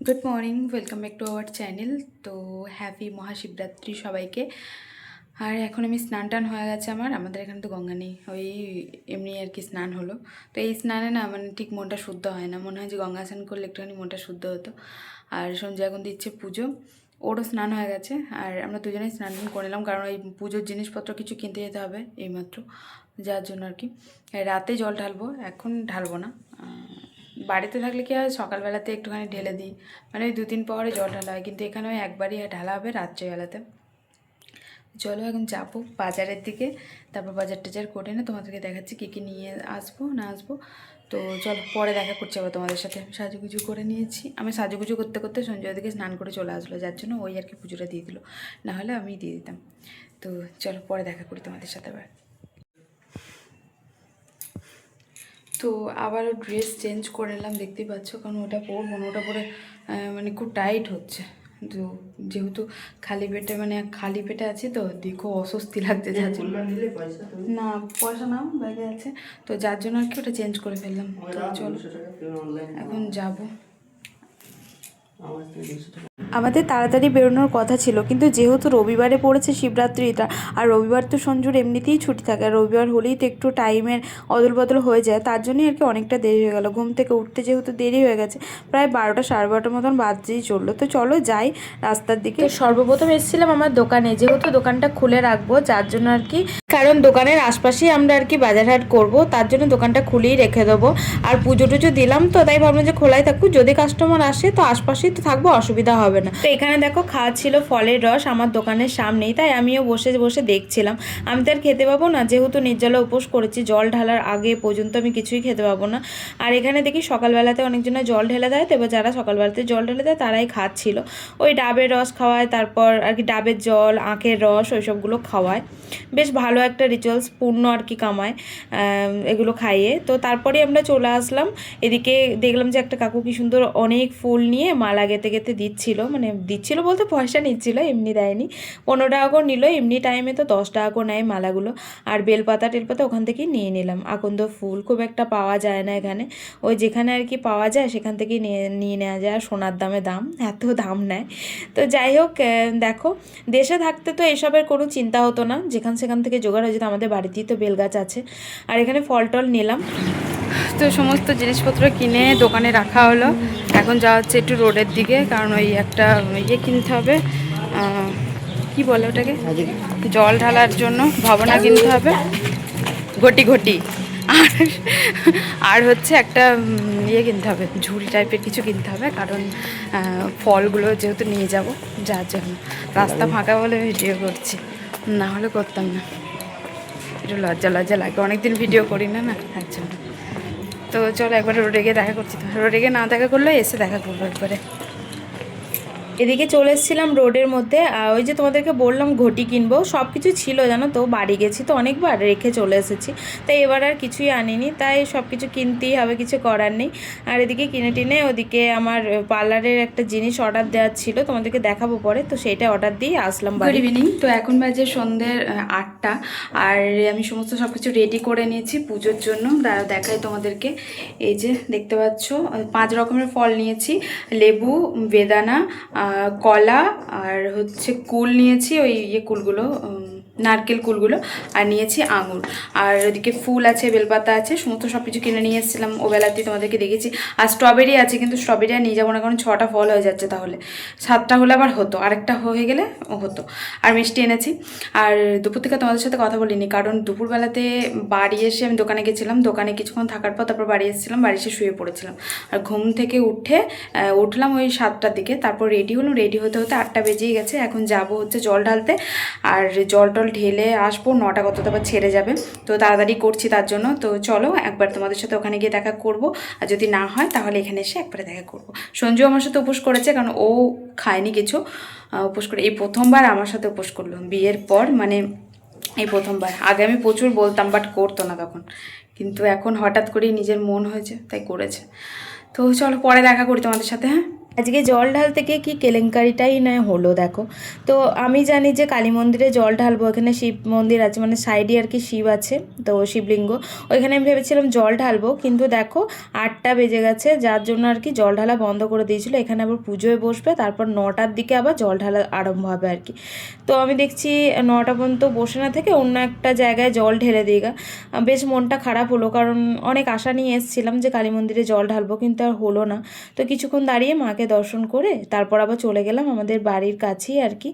Good morning, welcome back to our channel. তো happy Mahashivratri সবাইকে। আর এখন আমি স্নান টান হয়ে গেছে আমাদের এখানে তো গঙ্গা নেই, ওই এমনি আর কি স্নান হলো। তো এই স্নানে না মানে ঠিক মনটা শুদ্ধ হয় না, মনে হয় যে গঙ্গা স্নান করলে একটুখানি মনটা শুদ্ধ হতো। আর সঞ্জয় এখন দিচ্ছে পুজো, ওরও স্নান হয়ে গেছে আর আমরা দুজনেই স্নান টান করে নিলাম, কারণ এই পুজোর জিনিসপত্র কিছু কিনতে যেতে হবে এইমাত্র, যার জন্য আর কি। রাতে জল ঢালবো, এখন ঢালবো না। বাড়িতে থাকলে কি হয়, সকালবেলাতে একটুখানি ঢেলে দিই, মানে ওই 2-3 পাওয়ারে জল ঢালা হয়, কিন্তু এখানে ওই একবারই ঢালা হবে রাত্রেবেলাতে। চলো এখন যাবো বাজারের দিকে, তারপর বাজার টাজার করে না তোমাদেরকে দেখাচ্ছি কী কী নিয়ে আসবো না আসবো। তো চলো পরে দেখা করছি আবার তোমাদের সাথে। সাজুগুজু করে নিয়েছি, আমি সাজুগুজু করতে করতে সঞ্জয় দিকে স্নান করে চলে আসলো, যার জন্য ওই আর কি পুজোটা দিয়ে দিল, নাহলে আমি দিয়ে দিতাম। তো চলো পরে দেখা করি তোমাদের সাথে আবার। তো আবারও ড্রেস চেঞ্জ করে নিলাম, দেখতেই পাচ্ছ, কারণ ওটা পরবো না, ওটা পরে মানে খুব টাইট হচ্ছে। তো যেহেতু খালি পেটে আছি, তো দেখো অস্বস্তি লাগছে, যার জন্য না পয়সা নাও ব্যাগে আছে, তো যার জন্য আর কি ওটা চেঞ্জ করে ফেললাম। তো চলো এখন যাবো। আমাদের তাড়াতাড়ি বেরোনোর কথা ছিল, কিন্তু যেহেতু রবিবারে পড়েছে শিবরাত্রিটা, আর রবিবার তো সঞ্জুর এমনিতেই ছুটি থাকে, আর রবিবার হলেই তো একটু টাইমের অদল বদল হয়ে যায়, তার জন্যই আর কি অনেকটা দেরি হয়ে গেল। ঘুম থেকে উঠতে যেহেতু দেরি হয়ে গেছে, প্রায় 12টা 12:30 মতন বাজতেই চললো। তো চলো যাই রাস্তার দিকে। সর্বপ্রথম এসেছিলাম আমার দোকানে, যেহেতু দোকানটা খুলে রাখবো, যার জন্য আর কি, কারণ দোকানের আশপাশেই আমরা আর কি বাজার হাট করবো, তার জন্য দোকানটা খুলেই রেখে দেবো। আর পুজো টুজো দিলাম, তো তাই ভাবলাম যে খোলাই থাকুক, যদি কাস্টমার আসে তো আশপাশেই তো থাকবো, অসুবিধা হবে না। তো এখানে দেখো খাওয়াচ্ছিল ফলের রস আমার দোকানের সামনেই, তাই আমিও বসে বসে দেখছিলাম। আমি তো আর খেতে পাবো না, যেহেতু নির্জলা উপোস করেছি, জল ঢালার আগে পর্যন্ত আমি কিছুই খেতে পাবো না। আর এখানে দেখি সকালবেলাতে অনেকজনের জল ঢেলে দেয়, তো এবার যারা সকালবেলাতে জল ঢেলে দেয় তারাই খাচ্ছিল। ওই ডাবের রস খাওয়ায়, তারপর আর কি ডাবের জল, আখের রস, ওই সবগুলো খাওয়ায়। বেশ ভালো একটা রিচুয়ালস, পূর্ণ আর কি কামায় এগুলো খাইয়ে। তো তারপরে আমরা চলে আসলাম এদিকে, দেখলাম যে একটা কাকু কি সুন্দর অনেক ফুল নিয়ে মালা গেঁথে গেঁথে দিচ্ছিল, মানে দিচ্ছিল বলতে পয়সা নিচ্ছিল, এমনি দেয়নি। 15 টাকা করে নিল, এমনি টাইমে তো 10 টাকা করে নেয় মালাগুলো। আর বেলপাতা টেলপাতা ওখান থেকেই নিয়ে নিলাম। আকন্দ ফুল খুব একটা পাওয়া যায় না এখানে, ওই যেখানে আর কি পাওয়া যায় সেখান থেকেই নিয়ে নেওয়া যায়। আর সোনার দামে দাম, এত দাম নেয়। তো যাই হোক, দেখো দেশে থাকতে তো এসবের কোনো চিন্তা হতো না, যেখান সেখান থেকে জোগাড় হয়ে যেত। আমাদের বাড়িতেই তো বেলগাছ আছে। আর এখানে ফল টল নিলাম, তো সমস্ত জিনিসপত্র কিনে দোকানে রাখা হলো। এখন যাওয়া হচ্ছে একটু রোডের দিকে, কারণ ওই একটা ইয়ে কিনতে হবে, কি বলে ওটাকে, জল ঢালার জন্য ভাবনা কিনতে হবে, ঘটি ঘটি। আর আর হচ্ছে একটা ইয়ে কিনতে হবে, ঝুড়ি টাইপের কিছু কিনতে হবে, কারণ ফলগুলো যেহেতু নিয়ে যাব, যার জন্য। রাস্তা ফাঁকা বলে ভিডিও করছি, না হলে করতাম না। একটু লজ্জা লজ্জা লাগে, অনেকদিন ভিডিও করি না, তার জন্য। তো চলো একবারে রোডে গিয়ে দেখা করছি। তো রোডে গিয়ে না দেখা করলে এসে দেখা করবো একবারে। এদিকে চলে এসেছিলাম রোডের মধ্যে, ওই যে তোমাদেরকে বললাম ঘটি কিনবো, সব কিছু ছিল জানো তো, বাড়ি গেছি তো অনেকবার, রেখে চলে এসেছি, তাই এবার আর কিছুই আনিনি, তাই সব কিছু কিনতেই হবে, কিছু করার নেই। আর এদিকে কিনে টিনে ওদিকে আমার পার্লারের একটা জিনিস অর্ডার দেওয়ার ছিল, তোমাদেরকে দেখাবো পরে, তো সেইটা অর্ডার দিয়ে আসলাম। Good evening. তো এখন বাজে সন্ধ্যে 8টা, আর আমি সমস্ত সব কিছু রেডি করে নিয়েছি পুজোর জন্য। দেখাই তোমাদেরকে, এই যে দেখতে পাচ্ছ 5 রকমের ফল নিয়েছি, লেবু, বেদানা, কলা, আর হচ্ছে কুল নিয়েছি, ওই ইয়ে কুলগুলো, নারকেল কুলগুলো, আর নিয়েছি আঙুর। আর ওদিকে ফুল আছে, বেলপাতা আছে, সমস্ত সব কিছু কিনে নিয়ে এসেছিলাম ওবেলাতেই, তোমাদেরকে দেখেছি। আর স্ট্রবেরি আছে, কিন্তু স্ট্রবেরি আর নিয়ে যাবো না, কারণ 6টা ফল হয়ে যাচ্ছে, তাহলে 7টা হলে আবার হতো, আরেকটা হয়ে গেলে হতো। আর মিষ্টি এনেছি। আর দুপুর থেকে তোমাদের সাথে কথা বলিনি, কারণ দুপুরবেলাতে বাড়ি এসে আমি দোকানে গেছিলাম, দোকানে কিছুক্ষণ থাকার পর তারপর বাড়ি এসেছিলাম, বাড়ি এসে শুয়ে পড়েছিলাম। আর ঘুম থেকে উঠলাম ওই 7টার দিকে, তারপর রেডি হলাম, রেডি হতে হতে 8টা বেজেই গেছে। এখন যাব হচ্ছে জল ঢালতে, আর জল টল ঢেলে আসবো, 9টা কত আবার ছেড়ে যাবে, তো তাড়াতাড়ি করছি তার জন্য। তো চলো একবার তোমাদের সাথে ওখানে গিয়ে দেখা করব, আর যদি না হয় তাহলে এখানে এসে একবারে দেখা করব। সঞ্জু আমার সাথে উপোস করেছে, কারণ ও খায়নি কিছু, উপোস করে এই প্রথমবার আমার সাথে উপোস করলো বিয়ের পর, মানে এই প্রথমবার। আগে আমি প্রচুর বলতাম, বাট করতো না তখন, কিন্তু এখন হঠাৎ করেই নিজের মন হয়েছে তাই করেছে। তো চলো পরে দেখা করি তোমাদের সাথে, হ্যাঁ। আজকে জল ঢালতে গিয়ে কি কেলেঙ্কারিটাই না হলো দেখো। তো আমি জানি যে কালী মন্দিরে জল ঢালবো, এখানে শিব মন্দির আছে, মানে সাইডে আর কি শিব আছে, তো শিবলিঙ্গ, ওইখানে আমি ভেবেছিলাম জল ঢালবো, কিন্তু দেখো 8টা বেজে গেছে, যার জন্য আর কি জল ঢালা বন্ধ করে দিয়েছিল। এখানে আবার পুজোয় বসবে, তারপর 9টার দিকে আবার জল ঢালা আরম্ভ হবে আর কি। তো আমি দেখছি 9টা পর্যন্ত বসে না থেকে অন্য একটা জায়গায় জল ঢেলে দিই গা। বেশ মনটা খারাপ হলো, কারণ অনেক আশা নিয়ে এসেছিলাম যে কালী মন্দিরে জল ঢালবো, কিন্তু আর হলো না। তো কিছুক্ষণ দাঁড়িয়ে মাকে দর্শন করে তারপর আবার চলে গেলাম আমাদের বাড়ির কাছেই আর কি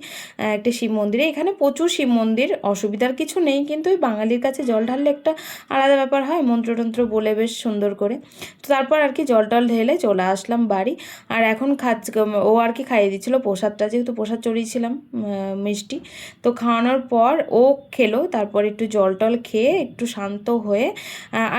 একটা শিব মন্দিরে। এখানে প্রচুর শিব মন্দির, অসুবিধার কিছু নেই, কিন্তু ওই বাঙালির কাছে জল ঢাললে একটা আলাদা ব্যাপার হয়, মন্ত্রতন্ত্র বলে বেশ সুন্দর করে। তো তারপর আর কি জল টল ঢেলে চলে আসলাম বাড়ি। আর এখন ও আর কি খাইয়ে দিচ্ছিলো প্রসাদটা, যেহেতু প্রসাদ চড়িয়েছিলাম মিষ্টি। তো খাওয়ানোর পর ও খেলো, তারপর একটু জল টল খেয়ে একটু শান্ত হয়ে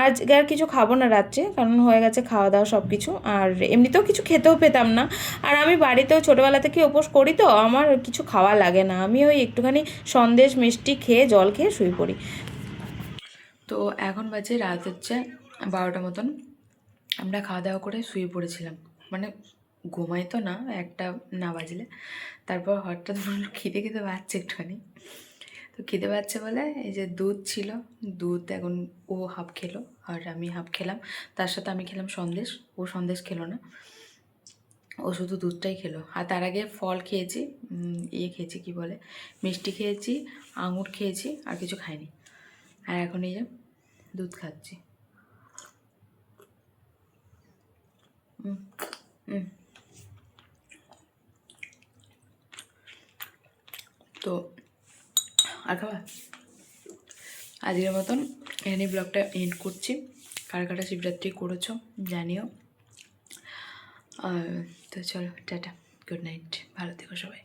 আজকে আর কিছু খাবো না রাত্রে, কারণ হয়ে গেছে খাওয়া দাওয়া সব কিছু। আর এমনিতেও কিছু খেতেও পেতাম না। আর আমি বাড়িতেও ছোটোবেলা থেকে উপোস করি, তো আমার কিছু খাওয়া লাগে না, আমি ওই একটুখানি সন্দেশ মিষ্টি খেয়ে জল খেয়ে শুয়ে পড়ি। তো এখন বাজে রাত হচ্ছে 12টা মতন। আমরা খাওয়া দাওয়া করে শুয়ে পড়েছিলাম, মানে ঘুমাই তো না একটা না বাজলে। তারপর হঠাৎ বললো খিদে খেতে পাচ্ছে একটুখানি, তো খিদে পাচ্ছে বলে এই যে দুধ ছিল, দুধ এখন ও হাফ খেলো আর আমি হাফ খেলাম, তার সাথে আমি খেলাম সন্দেশ, ও সন্দেশ খেলো না, ও শুধু দুধটাই খেলো। আর তার আগে ফল খেয়েছি, খেয়েছি কি বলে, মিষ্টি খেয়েছি, আঙুর খেয়েছি, আর কিছু খাইনি। আর এখন এই যে দুধ খাচ্ছি। তো আর খাবার আজকের মতন এখানে ব্লগটা এন্ড করছি। কারা কারা শিবরাত্রি করেছো জানিও। তো চলো টাটা, গুড নাইট, ভালো থেকো সবাই।